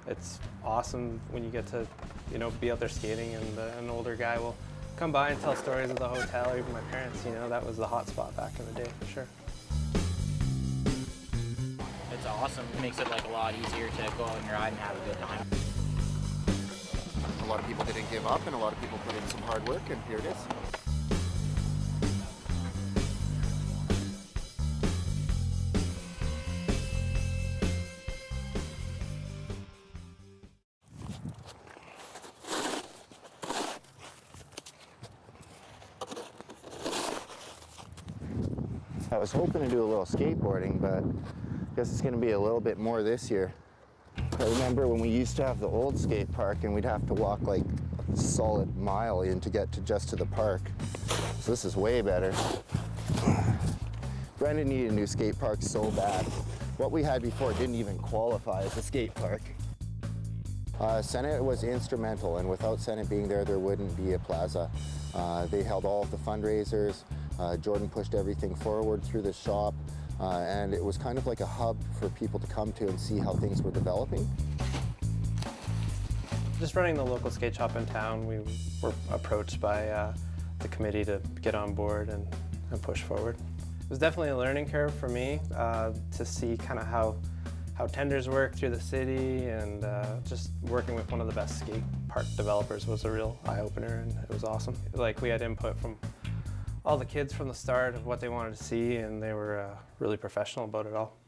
It's awesome when you get to, be out there skating, and an older guy will come by and tell stories of the hotel, or even my parents. That was the hot spot back in the day for sure. It's awesome. It makes it like a lot easier to go out and ride and have a good time. A lot of people didn't give up, and a lot of people put in some hard work, and here it is. I was hoping to do a little skateboarding, but I guess it's going to be a little bit more this year. I remember when we used to have the old skate park, and we'd have to walk like a solid mile in to get just to the park. So this is way better. Brendan needed a new skate park so bad. What we had before didn't even qualify as a skate park. Senate was instrumental, and without Senate being there, there wouldn't be a plaza. They held all of the fundraisers. Jordan pushed everything forward through the shop, and it was kind of like a hub for people to come to and see how things were developing. Just running the local skate shop in town, we were approached by the committee to get on board and push forward. It was definitely a learning curve for me to see kind of how tenders work through the city, and just working with one of the best skate park developers was a real eye-opener, and it was awesome. Like, we had input from all the kids from the start of what they wanted to see, and they were really professional about it all.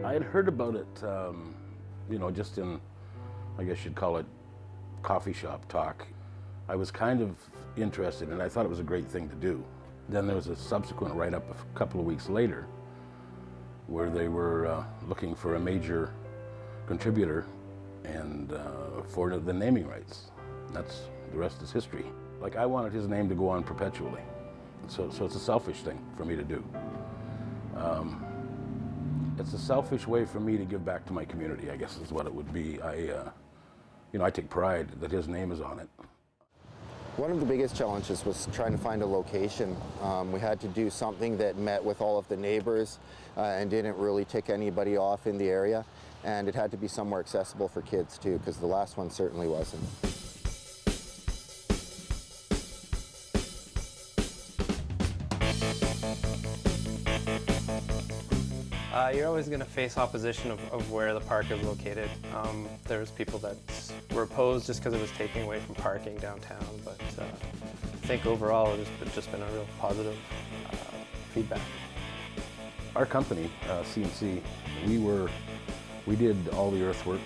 I had heard about it, just in, I guess you'd call it, coffee shop talk. I was kind of interested, and I thought it was a great thing to do. Then there was a subsequent write-up a couple of weeks later where they were looking for a major contributor and for the naming rights. That's, the rest is history. Like, I wanted his name to go on perpetually. So it's a selfish thing for me to do. It's a selfish way for me to give back to my community, I guess is what it would be. I take pride that his name is on it. One of the biggest challenges was trying to find a location. We had to do something that met with all of the neighbors and didn't really tick anybody off in the area. And it had to be somewhere accessible for kids too, because the last one certainly wasn't. You're always going to face opposition of where the park is located. There was people that were opposed just because it was taking away from parking downtown, but I think overall it's just been a real positive feedback. Our company, CNC, we did all the earthwork.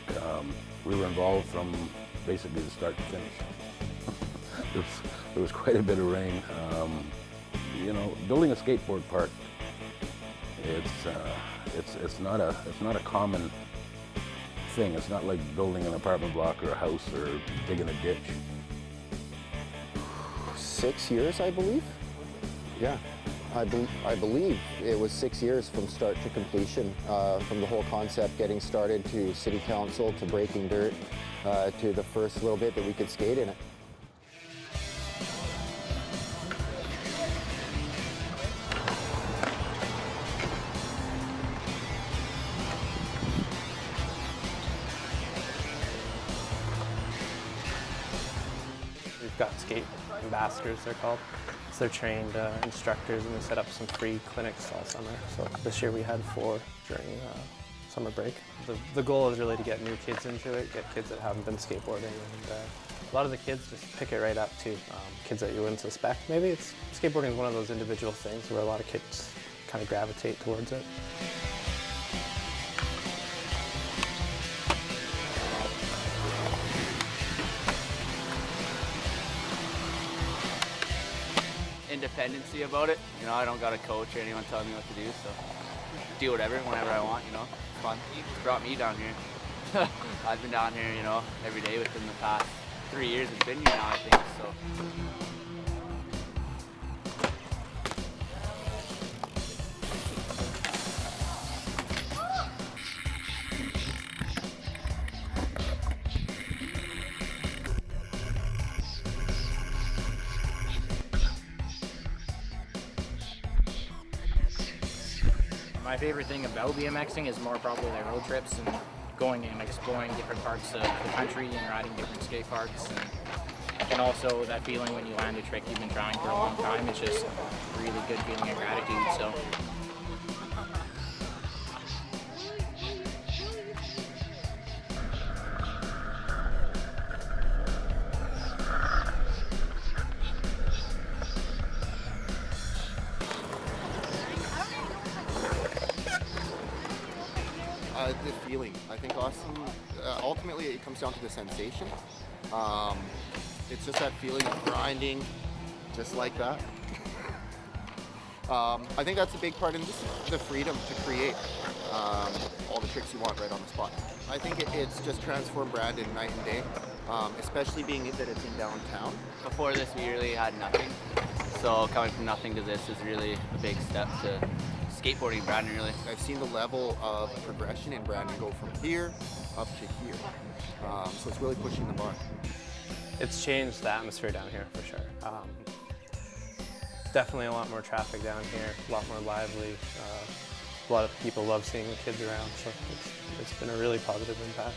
We were involved from basically the start to finish. There was quite a bit of rain. Building a skateboard park, it's not a common thing. It's not like building an apartment block or a house or digging a ditch. 6 years, I believe. Yeah, I believe it was 6 years from start to completion, from the whole concept getting started to city council to breaking dirt to the first little bit that we could skate in it. We've got skate ambassadors, they're called. So they're trained instructors, and we set up some free clinics all summer. So this year we had 4 during summer break. The goal is really to get new kids into it, get kids that haven't been skateboarding, and a lot of the kids just pick it right up too. Kids that you wouldn't suspect. Maybe skateboarding is one of those individual things where a lot of kids kind of gravitate towards it. Independency about it. I don't got a coach or anyone telling me what to do, so do whatever, whenever I want, It's fun. It's brought me down here. I've been down here, every day within the past 3 years it's been here now, I think, so. My favorite thing about BMXing is more probably the road trips and going and exploring different parts of the country and riding different skate parks. And also that feeling when you land a trick you've been trying for a long time. It's just a really good feeling of gratitude. So. The feeling. I think ultimately it comes down to the sensation. It's just that feeling of grinding, just like that. I think that's a big part in just the freedom to create all the tricks you want right on the spot. I think it's just transformed Brandon night and day, especially being that it's in downtown. Before this, we really had nothing. So coming from nothing to this is really a big step to skateboarding Brandon, really. I've seen the level of progression in Brandon go from here up to here. So it's really pushing the bar. It's changed the atmosphere down here for sure. Definitely a lot more traffic down here, a lot more lively. A lot of people love seeing the kids around, so it's been a really positive impact.